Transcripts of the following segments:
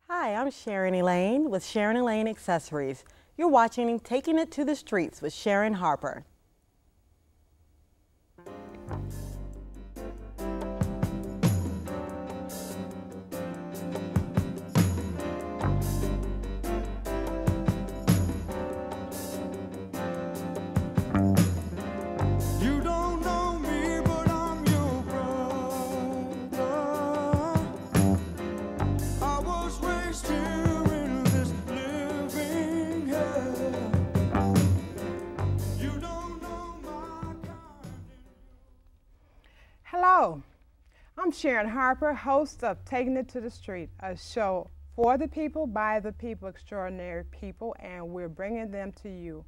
Hi, I'm Sharon Elaine with Sharon Elaine Accessories. You're watching Taking It to the Streets with Sharon Harper. Hello, I'm Sharon Harper, host of Taking It to the Street, a show for the people, by the people, extraordinary people, and we're bringing them to you.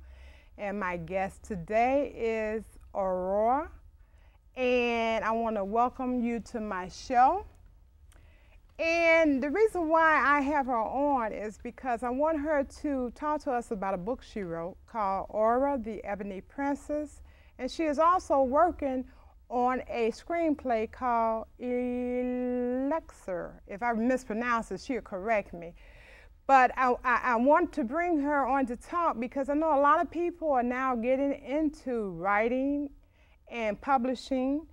And my guest today is Aurora, and I want to welcome you to my show. And the reason why I have her on is because I want her to talk to us about a book she wrote called Aurora, the Ebony Princess, and she is also working on a screenplay called Elixir. If I mispronounce it, she'll correct me. But I want to bring her on to talk because I know a lot of people are now getting into writing and publishing,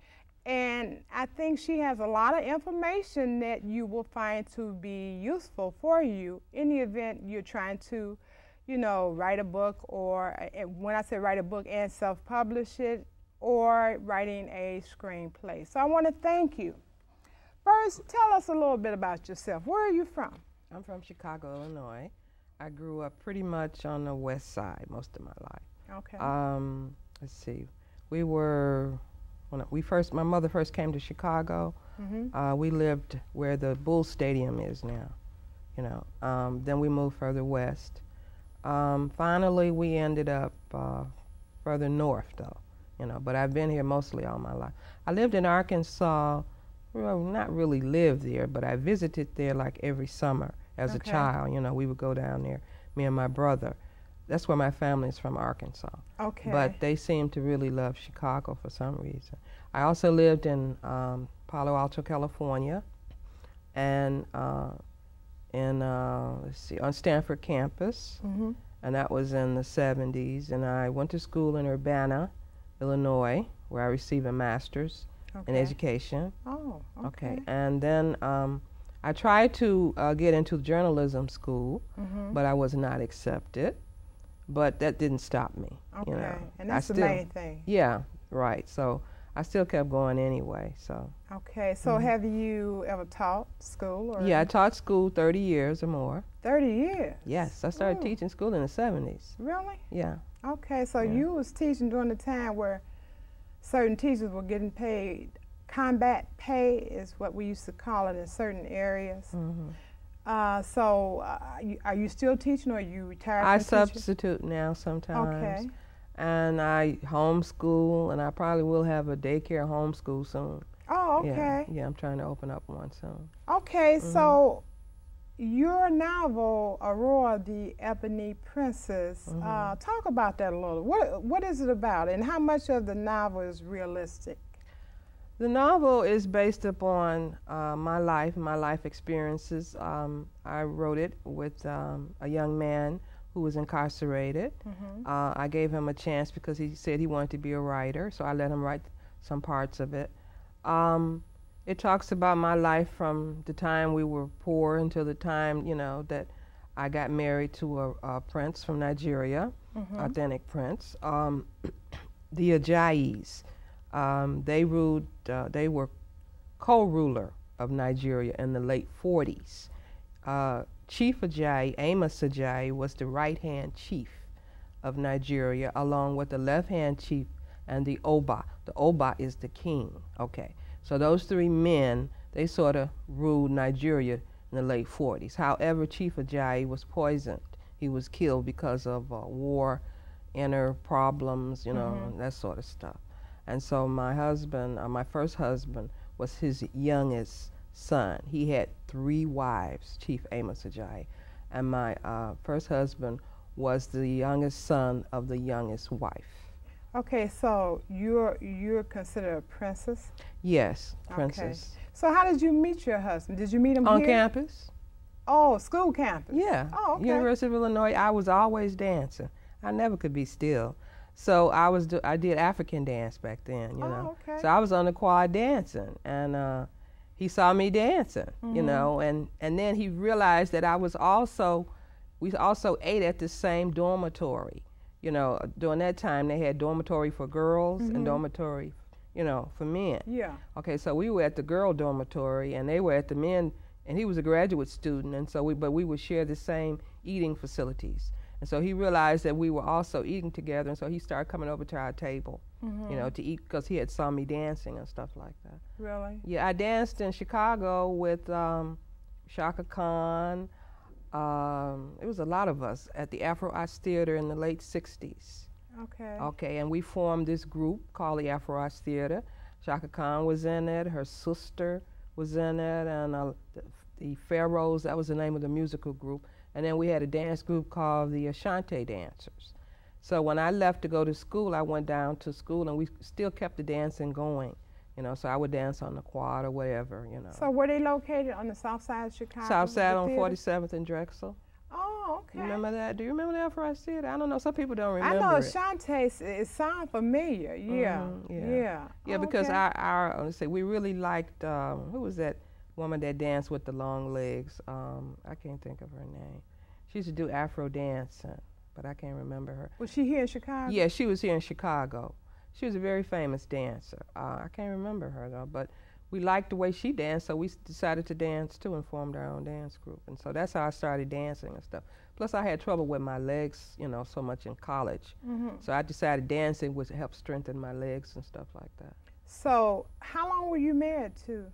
and I think she has a lot of information that you will find to be useful for you in the event you're trying to, write a book, or when I say write a book and self-publish it, or writing a screenplay. So I want to thank you. First, tell us a little bit about yourself. Where are you from? I'm from Chicago, Illinois. I grew up pretty much on the west side most of my life. Okay. Let's see. My mother first came to Chicago. We lived where the Bull Stadium is now, then we moved further west. Finally, we ended up further north, though. But I've been here mostly all my life. I lived in Arkansas, well, not really lived there, but I visited there like every summer as a child. We would go down there, me and my brother. That's where my family is from, Arkansas. Okay. But they seem to really love Chicago for some reason. I also lived in Palo Alto, California, and on Stanford campus, and that was in the 70s. And I went to school in Urbana, Illinois, where I received a master's in education. Oh, okay. And then I tried to get into journalism school, but I was not accepted. But that didn't stop me. Okay, and that's the main thing. Yeah, right. So I still kept going anyway. So. Okay, so have you ever taught school? Or? Yeah, I taught school 30 years or more. 30 years? Yes, I started teaching school in the 70s. Really? Yeah. Okay, so you was teaching during the time where certain teachers were getting paid. Combat pay is what we used to call it in certain areas. So are you still teaching, or are you retired? I substitute now sometimes. Okay. And I homeschool, and I probably will have a daycare homeschool soon. Oh, okay. Yeah, I'm trying to open up one soon. Okay, so your novel, Aurora, the Ebony Princess, talk about that a little. What is it about, and how much of the novel is realistic? The novel is based upon my life experiences. I wrote it with a young man who was incarcerated. I gave him a chance because he said he wanted to be a writer, so I let him write some parts of it. It talks about my life from the time we were poor until the time, that I got married to a prince from Nigeria, authentic prince. The Ajayis, they were co-ruler of Nigeria in the late 40s. Chief Ajayi, Amos Ajayi, was the right-hand chief of Nigeria, along with the left-hand chief and the Oba. The Oba is the king. Okay. So those three men, they sort of ruled Nigeria in the late 40s. However, Chief Ajayi was poisoned. He was killed because of war, inner problems, that sort of stuff. And so my husband, my first husband, was his youngest son. He had 3 wives, Chief Amos Ajayi. And my first husband was the youngest son of the youngest wife. Okay, so you're considered a princess? Yes, princess. Okay. So how did you meet your husband? Did you meet him on here? campus? Oh, school campus. Yeah. Oh, okay. University of Illinois. I was always dancing. I never could be still. So I did African dance back then, you know. Okay. So I was on the quad dancing, and he saw me dancing, you know, and then he realized that we also ate at the same dormitory. You know, during that time they had dormitory for girls and dormitory, you know, for men. Yeah. Okay, so we were at the girl dormitory and they were at the men, and he was a graduate student, and so we would share the same eating facilities. And so he realized that we were also eating together, and so he started coming over to our table, you know, to eat, because he had saw me dancing and stuff like that. Really? Yeah, I danced in Chicago with Shaka Khan. It was a lot of us at the Afro Arts Theater in the late 60s. Okay. Okay, and we formed this group called the Afro Arts Theater. Shaka Khan was in it, her sister was in it, and the Pharaohs, that was the name of the musical group. And then we had a dance group called the Ashanti Dancers. So when I left to go to school, I went down to school, and we still kept the dancing going. You know, so I would dance on the quad or whatever, you know. So were they located on the south side of Chicago? South side on theater? 47th and Drexel. Oh, okay. You remember that? Do you remember the Afro Arts Theater? I don't know. Some people don't remember I know it. Ashanti, it sounds familiar. Yeah. Yeah. Yeah, Oh, because okay. let's say we really liked, who was that woman that danced with the long legs? I can't think of her name. She used to do Afro dancing, but I can't remember her. Was she here in Chicago? Yeah, she was here in Chicago. She was a very famous dancer. I can't remember her though, but we liked the way she danced, so we decided to dance too and formed our own dance group. And so that's how I started dancing and stuff. Plus I had trouble with my legs, you know, so much in college. So I decided dancing would help strengthen my legs and stuff like that. So how long were you married to?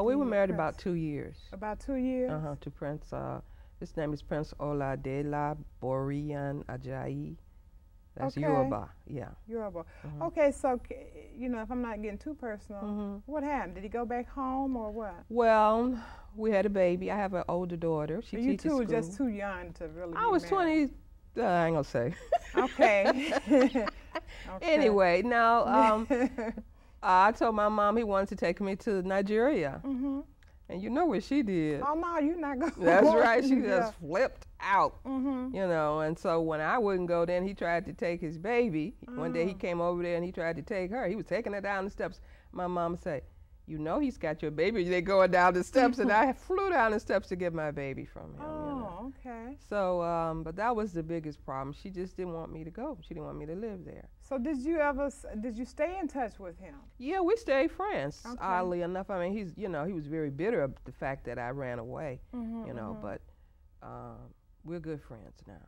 We were married Prince? about 2 years. About 2 years? To Prince, his name is Prince Oladela Borian Ajayi. That's Okay. Yoruba, yeah. Yoruba. Okay, so, you know, if I'm not getting too personal, what happened? Did he go back home or what? Well, we had a baby. I have an older daughter. She You teaches two were school. just too young to really I be was married. 20, I ain't gonna say. Okay. Okay. Anyway, now, I told my mom he wanted to take me to Nigeria. And you know what she did. Oh, no, you're not going. That's right. She Yeah. just flipped out, you know. And so when I wouldn't go, then he tried to take his baby. One day he came over there and he tried to take her. He was taking her down the steps. My mom said, you know he's got your baby. They're going down the steps. And I flew down the steps to get my baby from him. Oh, you know? okay. So, but that was the biggest problem. She just didn't want me to go. She didn't want me to live there. So did you stay in touch with him? Yeah, we stayed friends, Okay. oddly enough. I mean, he was very bitter of the fact that I ran away, you know, but we're good friends now.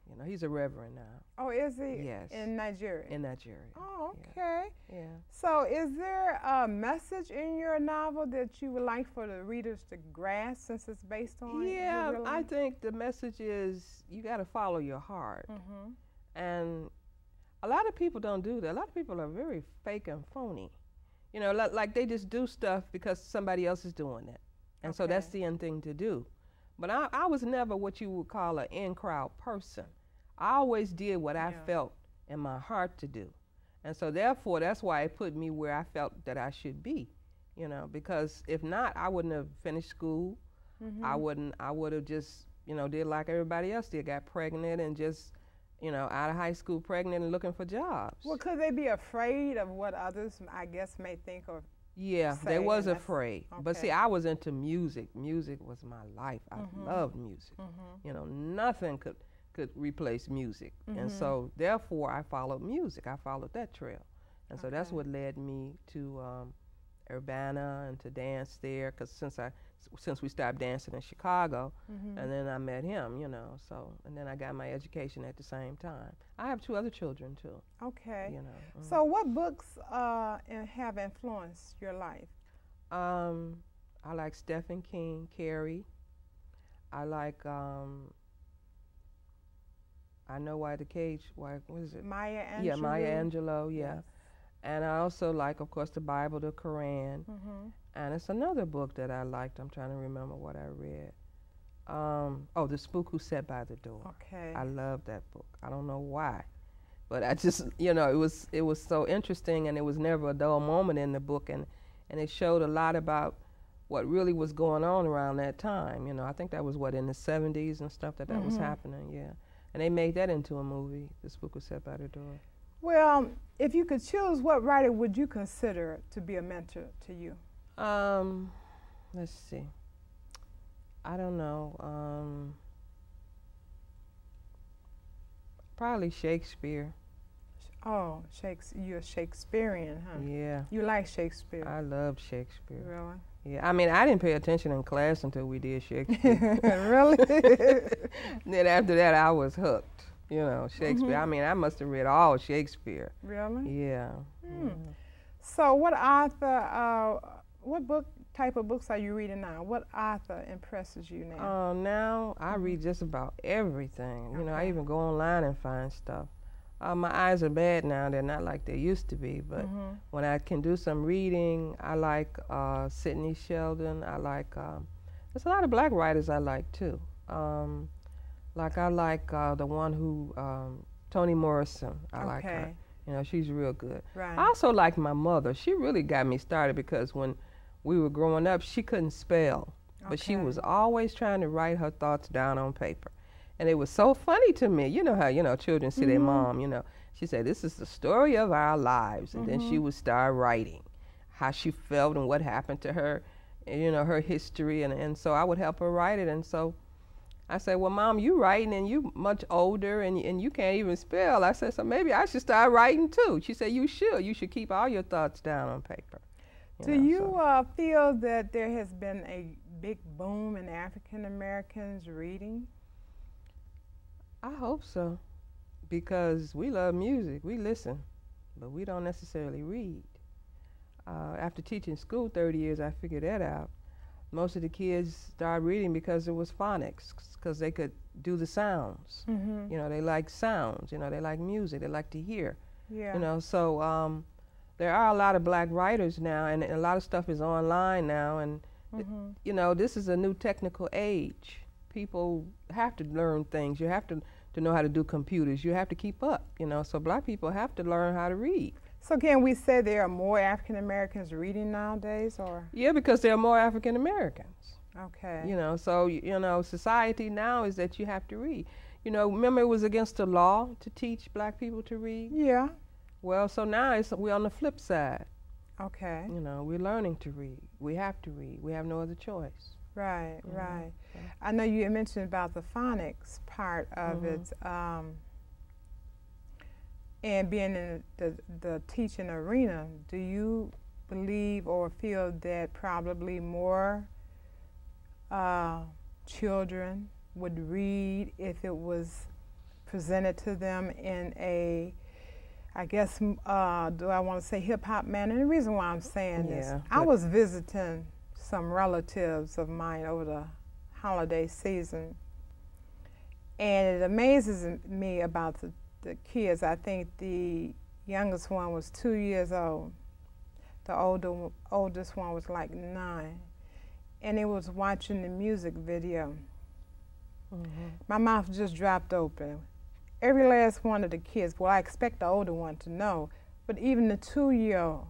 You know, he's a reverend now. Oh, is he? Yes. In Nigeria? In Nigeria. Oh, okay. Yeah. So is there a message in your novel that you would like for the readers to grasp, since it's based on Yeah, your real I life? think the message is you got to follow your heart. And a lot of people don't do that. A lot of people are very fake and phony. You know, like they just do stuff because somebody else is doing it. And so that's the end thing to do. But I was never what you would call an in-crowd person. I always did what I felt in my heart to do. And so therefore, that's why it put me where I felt that I should be, you know, because if not, I wouldn't have finished school. I would have just, you know, did like everybody else did, got pregnant and just, you know, out of high school pregnant and looking for jobs. Well, could they be afraid of what others, I guess, may think or Yeah, say, they was and that's- afraid. But see, okay. I was into music. Music was my life. I loved music. You know, nothing could replace music. And so therefore I followed music. I followed that trail. And so that's what led me to Urbana and to dance there, because since we stopped dancing in Chicago, and then I met him, you know, so, and then I got my education at the same time. I have 2 other children too. Okay. You know. So what books have influenced your life? I like Stephen King, Carrie. I like I Know Why the Cage, what is it? Maya Angelou? Yeah, Maya Angelou, yeah. Yes. And I also like, of course, the Bible, the Quran. And it's another book that I liked. I'm trying to remember what I read. Oh, The Spook Who Sat by the Door. Okay. I love that book. I don't know why. But I just, you know, it was so interesting, and it was never a dull moment in the book. And it showed a lot about what really was going on around that time. You know, I think that was what, in the 70s and stuff that was happening, yeah. And they made that into a movie. This book was set by the door. Well, if you could choose, what writer would you consider to be a mentor to you? Let's see. I don't know. Probably Shakespeare. Oh, you're a Shakespearean, huh? Yeah. You like Shakespeare? I loved Shakespeare. Really? Yeah, I mean, I didn't pay attention in class until we did Shakespeare. Really? Then after that, I was hooked. You know, Shakespeare. I mean, I must have read all Shakespeare. Really? Yeah. So what author, what type of books are you reading now? What author impresses you now? Now I read just about everything. You know, I even go online and find stuff. My eyes are bad now. They're not like they used to be, but when I can do some reading, I like Sidney Sheldon. I like, there's a lot of black writers I like too. Like I like the one who, Toni Morrison, I like her. You know, she's real good. Right. I also like my mother. She really got me started because when we were growing up, she couldn't spell, but she was always trying to write her thoughts down on paper. And it was so funny to me. You know how, you know, children see their mom, you know. She said, this is the story of our lives. And then she would start writing how she felt and what happened to her, and, you know, her history. And so I would help her write it. And so I said, well, Mom, you writing and you much older and you can't even spell. I said, so maybe I should start writing too. She said, you should. You should keep all your thoughts down on paper. Do you feel that there has been a big boom in African Americans reading? I hope so, because we love music, we listen, but we don't necessarily read. After teaching school 30 years, I figured that out. Most of the kids started reading because it was phonics, because they could do the sounds. You know, they like sounds, you know, they like music, they like to hear. Yeah. You know, so there are a lot of black writers now, and a lot of stuff is online now, and you know, this is a new technical age. People have to learn things. You have to know how to do computers. You have to keep up, you know, so black people have to learn how to read. So can we say there are more African Americans reading nowadays, or? Yeah, because there are more African Americans. Okay. You know, so, you know, society now is that you have to read. You know, remember it was against the law to teach black people to read? Yeah. Well, so now we're on the flip side. Okay. You know, we're learning to read. We have to read. We have no other choice. Right, right. I know you mentioned about the phonics part of it, and being in the teaching arena. Do you believe or feel that probably more children would read if it was presented to them in a, I guess, do I want to say hip-hop manner? And the reason why I'm saying this, I was visiting some relatives of mine over the holiday season, and it amazes me about the kids. I think the youngest one was 2 years old. The oldest one was like 9, and it was watching the music video. My mouth just dropped open. Every last one of the kids, well, I expect the older one to know, but even the 2-year-old,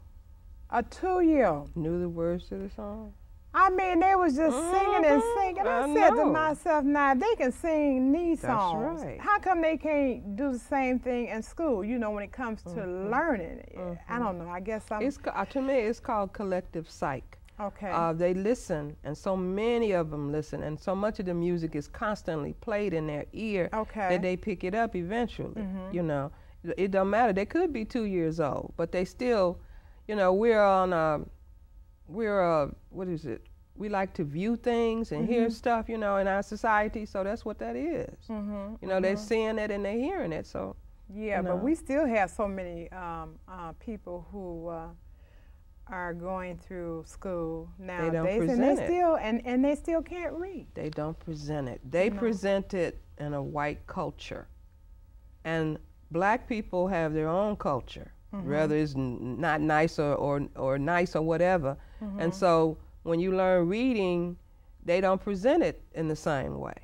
a 2-year-old knew the words to the song? I mean, they was just singing and singing. I said to myself, now, they can sing these songs. Right. How come they can't do the same thing in school, you know, when it comes to learning? I don't know. I guess to me, it's called collective psych. Okay. They listen, and so many of them listen, and so much of the music is constantly played in their ear that they pick it up eventually. You know, it don't matter. They could be 2 years old, but they still, you know, what is it? We like to view things and hear stuff, you know, in our society. So that's what that is. You know, they're seeing it and they're hearing it. So yeah, you know. But we still have so many people who are going through school nowadays, and they still can't read. They don't present it. They present it in a white culture, and black people have their own culture. Whether it's not nice or nice or whatever. And so when you learn reading, they don't present it in the same way.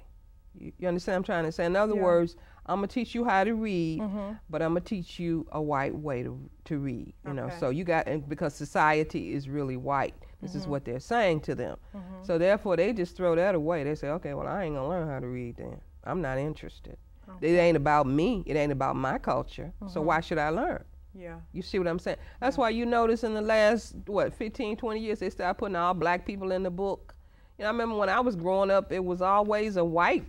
You understand what I'm trying to say? In other words, I'm going to teach you how to read, but I'm going to teach you a white way to read. You know, so you got, and because society is really white. This is what they're saying to them. So therefore, they just throw that away. They say, okay, well, I ain't gonna learn how to read then. I'm not interested. It ain't about me. It ain't about my culture. So why should I learn? Yeah. You see what I'm saying? That's why you notice in the last, 15, 20 years, they started putting all black people in the book. You know, I remember when I was growing up, it was always a white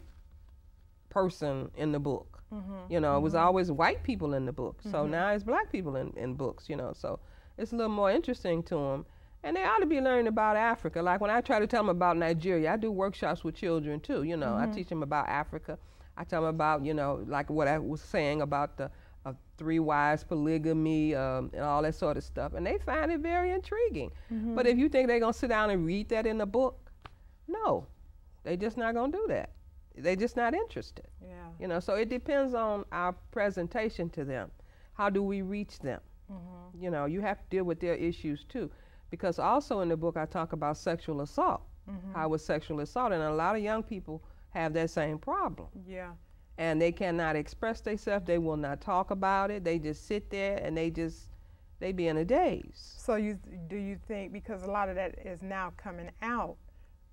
person in the book. You know, it was always white people in the book. So now it's black people in books, you know. So it's a little more interesting to them. And they ought to be learning about Africa. Like when I try to tell them about Nigeria, I do workshops with children too, you know. I teach them about Africa. I tell them about, you know, like what I was saying about the 3 wives polygamy and all that sort of stuff. And they find it very intriguing. But if you think they're going to sit down and read that in the book, no, they just not going to do that. They're just not interested. Yeah. You know, so it depends on our presentation to them. How do we reach them? You know, you have to deal with their issues too. Because also in the book I talk about sexual assault, how it was sexual assault, and a lot of young people have that same problem. Yeah. And they cannot express themselves, they will not talk about it, they just sit there and they be in a daze. So do you think, because a lot of that is now coming out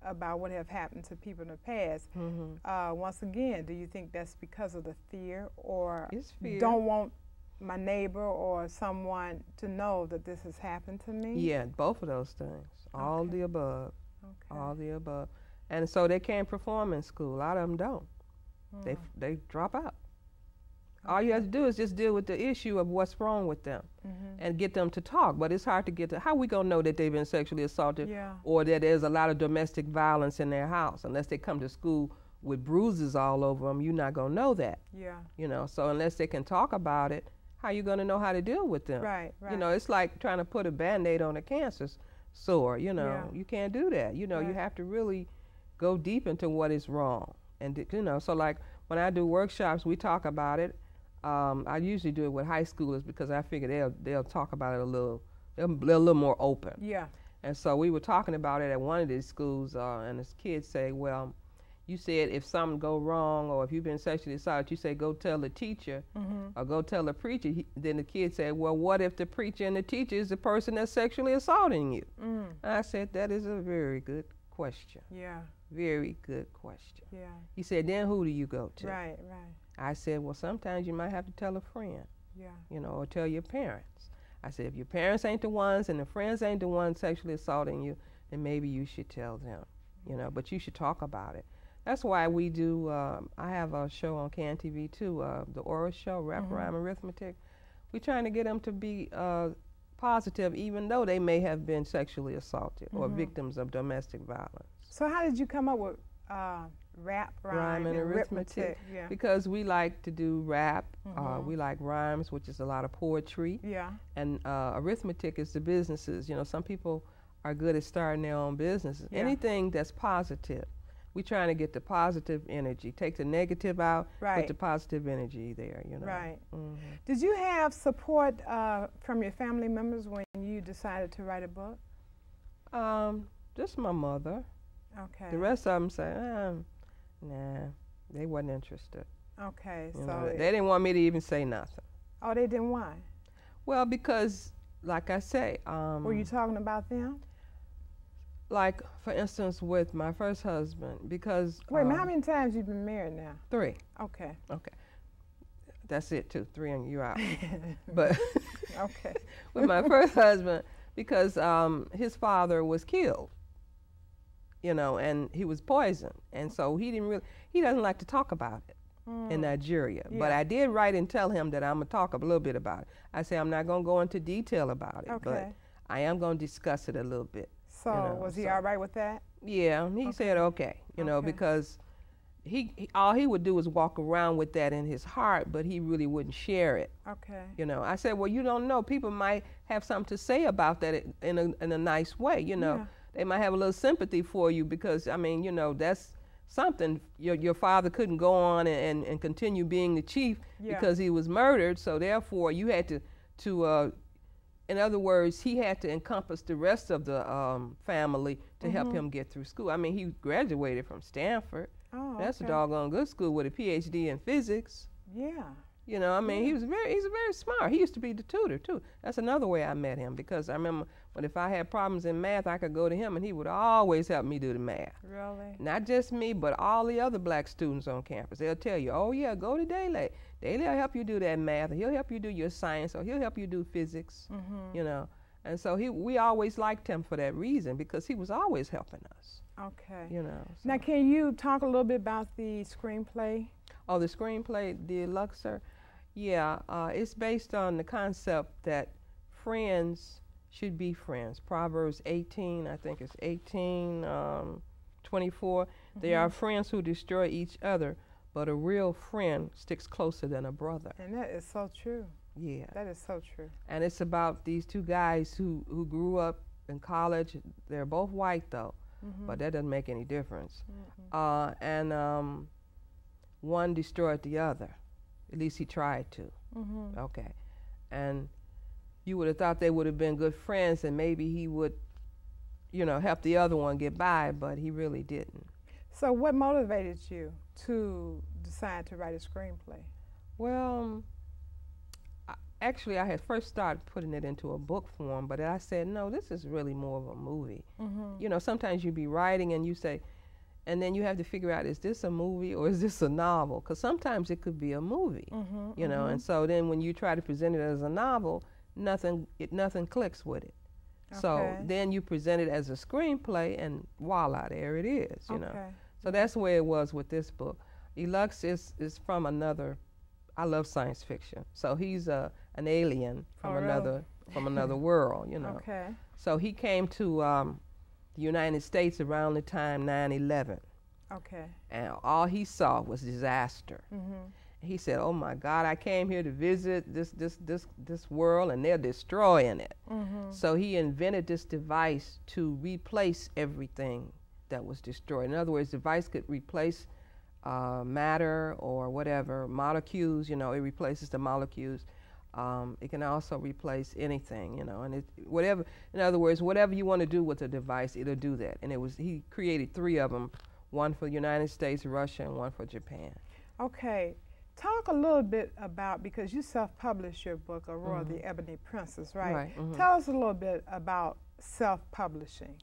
about what have happened to people in the past, once again, do you think that's because of the fear, or It's fear. don't want my neighbor or someone to know that this has happened to me? Yeah, both of those things, all the above, Okay. all the above. And so they can't perform in school, a lot of them don't. They drop out. All you have to do is just deal with the issue of what's wrong with them and get them to talk. But it's hard to get to, how we gonna know that they've been sexually assaulted or that there's a lot of domestic violence in their house? Unless they come to school with bruises all over them, you're not gonna know that. Yeah. You know, so unless they can talk about it, how you gonna know how to deal with them? Right, right. You know, it's like trying to put a Band-Aid on a cancer sore, you know. Yeah. You can't do that. You know, you have to really go deep into what is wrong. And, you know, so like when I do workshops, we talk about it. I usually do it with high schoolers because I figure they'll talk about it they're a little more open. Yeah. And so we were talking about it at one of these schools, and this kid say, well, you said if something go wrong or if you've been sexually assaulted, you say go tell the teacher or go tell the preacher. Then the kid said, well, what if the preacher and the teacher is the person that's sexually assaulting you? And I said, that is a very good question. Yeah. Very good question. Yeah. He said, then who do you go to? Right, right. I said, well, sometimes you might have to tell a friend, Yeah. you know, or tell your parents. I said, if your parents ain't the ones and the friends ain't the ones sexually assaulting you, then maybe you should tell them, you know, but you should talk about it. That's why we do, I have a show on CANTV too, the oral show, Rap, Rhyme, Arithmetic. We're trying to get them to be positive even though they may have been sexually assaulted or victims of domestic violence. So how did you come up with rap, rhyme, and arithmetic? Yeah. Because we like to do rap, we like rhymes, which is a lot of poetry. Yeah. And arithmetic is the businesses. You know, some people are good at starting their own businesses. Yeah. Anything that's positive. We're trying to get the positive energy. Take the negative out, put the positive energy there, you know. Right. Did you have support from your family members when you decided to write a book? Just my mother. Okay. The rest of them say, nah, they wasn't interested. Okay, You so know, they didn't want me to even say nothing. Oh, they didn't. Why? Well, because, like I say, Were you talking about them? like for instance with my first husband, because Wait a minute, how many times you been married now? 3. Okay. Okay, that's it too. 3 and you're out. But Okay. with my first husband, because his father was killed, you know, and he was poisoned, and so he doesn't like to talk about it in Nigeria. But I did write and tell him that I'm gonna talk a little bit about it. I say I'm not gonna go into detail about it, but I am gonna discuss it a little bit. So you know, was he all right with that? Yeah, he said okay, you know, because he all he would do was walk around with that in his heart, but he really wouldn't share it. Okay. You know, I said, well, you don't know. People might have something to say about that in a nice way. You know, Yeah. they might have a little sympathy for you because I mean, you know, that's something. Your father couldn't go on and continue being the chief because he was murdered. So therefore, you had to in other words, he had to encompass the rest of the family to help him get through school. I mean, he graduated from Stanford. Oh, That's a okay. doggone good school with a PhD in physics. Yeah. You know, I mean, he's very smart. He used to be the tutor too. That's another way I met him, because I remember when if I had problems in math, I could go to him and he would always help me do the math. Really? Not just me, but all the other black students on campus. They'll tell you, oh yeah, go to Daly. Daly will help you do that math, or he'll help you do your science, or he'll help you do physics, you know. And so we always liked him for that reason, because he was always helping us. Okay. You know. So. Now, can you talk a little bit about the screenplay? Oh, the screenplay, The Luxor? Yeah, it's based on the concept that friends should be friends. Proverbs 18, I think it's 18:24. They are friends who destroy each other, but a real friend sticks closer than a brother. And that is so true. Yeah. That is so true. And it's about these two guys who grew up in college. They're both white, though, but that doesn't make any difference. And one destroyed the other. At least he tried to. Okay. And you would have thought they would have been good friends, and maybe he would, you know, help the other one get by, but he really didn't. So what motivated you to decide to write a screenplay? Well, actually, I had first started putting it into a book form, but I said, no, this is really more of a movie. You know, sometimes you be writing and you say, and then you have to figure out, is this a movie or is this a novel? Because sometimes it could be a movie, you know, and so then when you try to present it as a novel, nothing clicks with it. Okay. So then you present it as a screenplay, and voila, there it is, you know. So that's the way it was with this book. Elux is from another, I love science fiction, so he's an alien from another world, you know. So he came to the United States around the time 9/11. And all he saw was disaster. He said, oh my God, I came here to visit this world and they're destroying it. So he invented this device to replace everything that was destroyed. In other words, the device could replace matter or whatever, molecules, you know, it replaces the molecules. It can also replace anything, you know, and whatever, in other words, whatever you want to do with the device, it'll do that. And he created 3 of them, one for the United States, Russia, and one for Japan. Okay. Talk a little bit about, because you self-published your book, Aurora, the Ebony Princess, right? Tell us a little bit about self-publishing.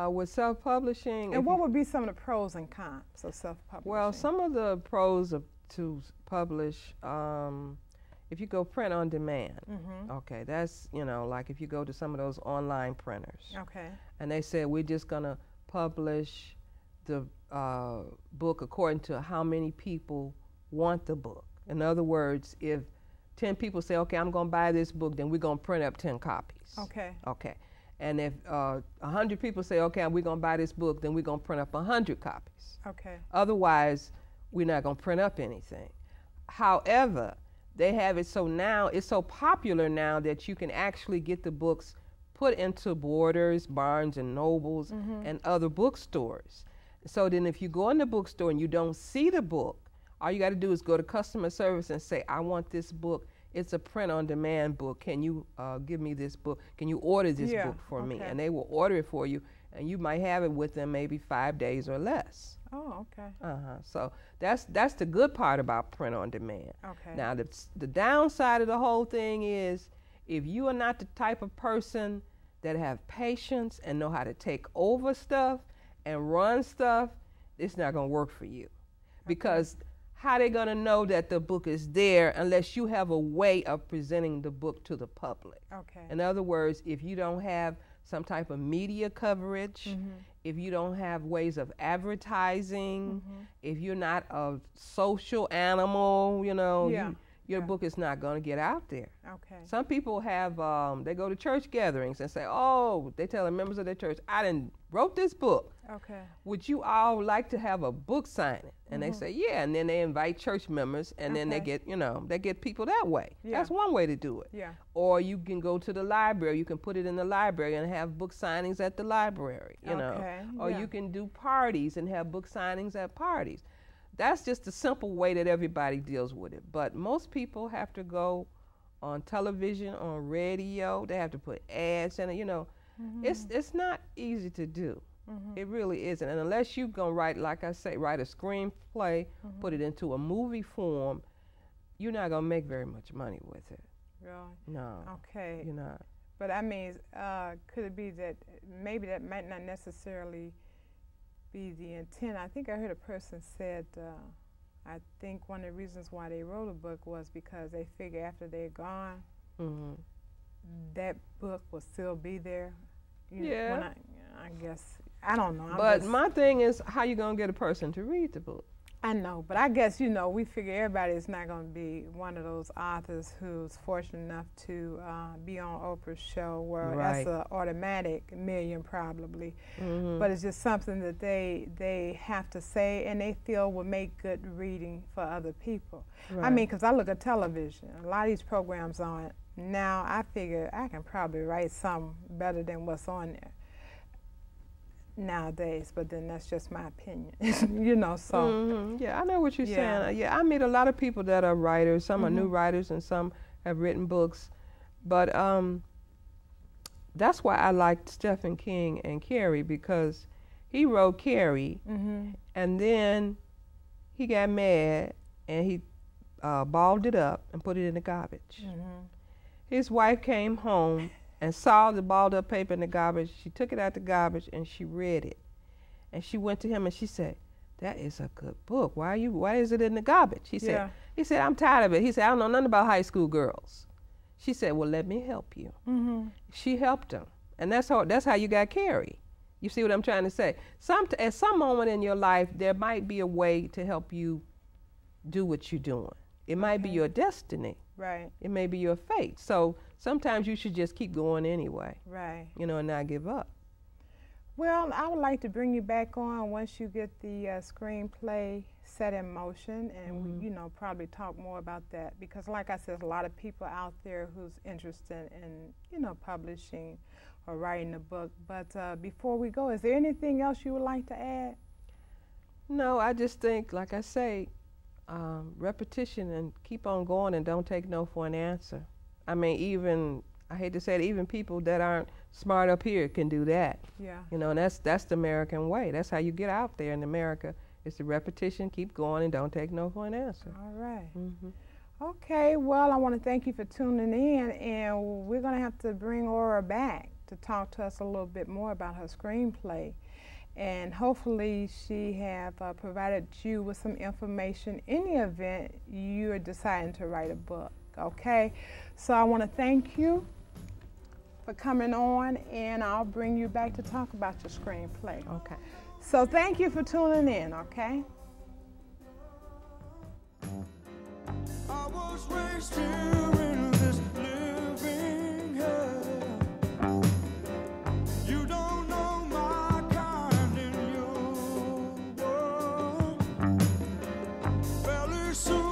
With self-publishing... And what would be some of the pros and cons of self-publishing? Well, some of the pros to publish, if you go print on demand, okay, that's, you know, like if you go to some of those online printers. And they say, we're just going to publish the book according to how many people want the book. In other words, if 10 people say, okay, I'm going to buy this book, then we're going to print up 10 copies. Okay. And if 100 people say, okay, we're going to buy this book, then we're going to print up 100 copies. Otherwise, we're not going to print up anything. However, they have it so now, it's so popular now that you can actually get the books put into Borders, Barnes and Nobles, and other bookstores. So then if you go in the bookstore and you don't see the book, all you got to do is go to customer service and say, I want this book. It's a print-on-demand book. Can you give me this book? Can you order this book for me? And they will order it for you, and you might have it within maybe 5 days or less. Oh, okay. So that's the good part about print-on-demand. Now, the downside of the whole thing is, if you are not the type of person that have patience and know how to take over stuff and run stuff, it's not going to work for you. Because how are they going to know that the book is there unless you have a way of presenting the book to the public? In other words, if you don't have some type of media coverage, if you don't have ways of advertising, if you're not a social animal, you know, your book is not going to get out there. Some people have, they go to church gatherings and say, oh, they tell the members of their church, I done wrote this book. Would you all like to have a book signing? And they say, yeah, and then they invite church members, and then they get, you know, they get people that way. That's one way to do it. Or you can go to the library, you can put it in the library and have book signings at the library, you know. Or you can do parties and have book signings at parties. That's just a simple way that everybody deals with it. But most people have to go on television, on radio, they have to put ads in it, you know. It's not easy to do. It really isn't. And unless you're going to write, like I say, write a screenplay, put it into a movie form, you're not gonna make very much money with it. Really? No. Okay. You're not. But I mean, could it be that maybe that might not necessarily be the intent? I think I heard a person said, I think one of the reasons why they wrote a book was because they figure after they're gone, that book will still be there. You know, when I guess, I don't know. But my thing is, how you gonna get a person to read the book? I know, but I guess, you know, we figure everybody is not going to be one of those authors who's fortunate enough to be on Oprah's show where that's an automatic million probably. But it's just something that they have to say and they feel will make good reading for other people. I mean, because I look at television, a lot of these programs on it. Now I figure I can probably write some better than what's on there nowadays, but then that's just my opinion. You know, so yeah, I know what you're saying. Yeah, I meet a lot of people that are writers. Some are new writers and some have written books, but that's why I liked Stephen King and Carrie, because he wrote Carrie and then he got mad and he balled it up and put it in the garbage. His wife came home and saw the balled up paper in the garbage. She took it out the garbage and she read it. And she went to him and she said, "That is a good book. Why is it in the garbage?" He said, "I'm tired of it." He said, "I don't know nothing about high school girls." She said, "Well, let me help you." She helped him. And that's how you got Carrie. You see what I'm trying to say? At some moment in your life, there might be a way to help you do what you're doing. It might be your destiny. Right. It may be your fate. So sometimes you should just keep going anyway. Right. You know, and not give up. Well, I would like to bring you back on once you get the screenplay set in motion, and you know, probably talk more about that, because like I said, there's a lot of people out there who's interested in, you know, publishing or writing a book. But before we go, is there anything else you would like to add? No, I just think, like I say, repetition and keep on going and don't take no for an answer. I mean, even, I hate to say it, even people that aren't smart up here can do that. Yeah. You know, and that's the American way. That's how you get out there in America. It's the repetition, keep going, and don't take no for an answer. All right. Okay, well, I want to thank you for tuning in, and we're going to have to bring Aura back to talk to us a little bit more about her screenplay. And hopefully she have provided you with some information in the event you are deciding to write a book, okay? So I want to thank you for coming on, and I'll bring you back to talk about your screenplay. Okay. So thank you for tuning in, okay? I was raised here in this living hell. You don't know my kind in your world. Fairly soon